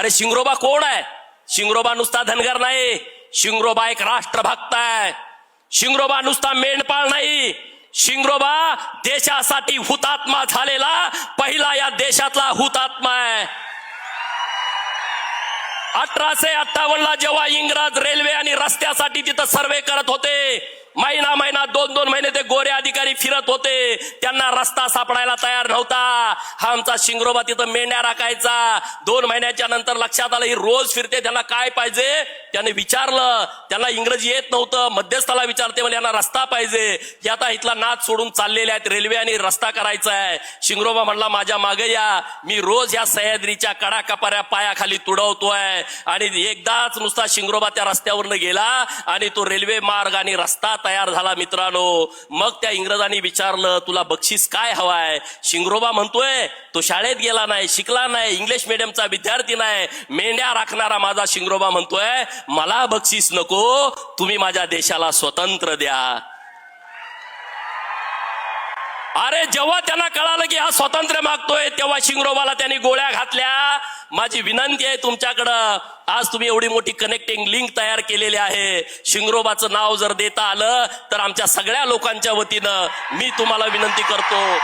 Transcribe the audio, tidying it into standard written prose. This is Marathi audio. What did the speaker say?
अरे शिंगरोबा कोण आहे? शिंगरोबा नुसता धनगर नाही, शिंगरोबा एक राष्ट्रभक्त आहे. शिंगरोबा नुसता मेंढपाळ नाही, शिंगरोबा देशासाठी हुतात्मा झालेला पहिला या देशातला हुतात्मा आहे. 1858 जेव्हा इंग्रज रेल्वे आणि रस्त्यासाठी तिथं सर्वे करत होते, महिना महिना 2-2 महिने ते गोरे अधिकारी फिरत होते, त्यांना रस्ता सापडायला तयार नव्हता. हा आमचा शिंगरोबा तिथं मेंढ्या राखायचा. 2 महिन्याच्या नंतर लक्षात आलं ही रोज फिरते, त्यांना काय पाहिजे त्याने विचारलं. त्यांना इंग्रजी येत नव्हतं, मध्यस्थाला विचारते म्हणजे यांना रस्ता पाहिजे. हे आता इथला नाद सोडून चाललेले आहेत, रेल्वे आणि रस्ता करायचा आहे. शिंगरोबा म्हणला माझ्या मागे या, मी रोज या सह्याद्रीच्या कडाकपाऱ्या पायाखाली तुडवतोय. आणि एकदाच नुसता शिंगरोबा त्या रस्त्यावरनं गेला आणि तो रेल्वे मार्ग आणि रस्ता तयार झाला. मित्रांनो, मग त्या इंग्रजांनी विचारलं तुला बक्षीस काय हवाय? शिंगरोबा म्हणतोय तो शाळेत गेला नाही, शिकला नाही, इंग्लिश मीडियमचा विद्यार्थी नाही, मेंढ्या राखणारा माझा शिंगरोबा म्हणतोय मला बक्षीस नको, तुम्ही माझ्या देशाला स्वतंत्र द्या. अरे जेव्हा त्यांना कळालं की हा स्वातंत्र्य मागतोय, तेव्हा शिंगरोबाला त्यांनी गोळ्या घातल्या. माझी विनंती आहे तुमच्याकडं, आज तुम्ही एवढी मोठी कनेक्टिंग लिंक तयार केलेली आहे, शिंगरोबाचं नाव जर देता आलं तर आमच्या सगळ्या लोकांच्या वतीनं मी तुम्हाला विनंती करतो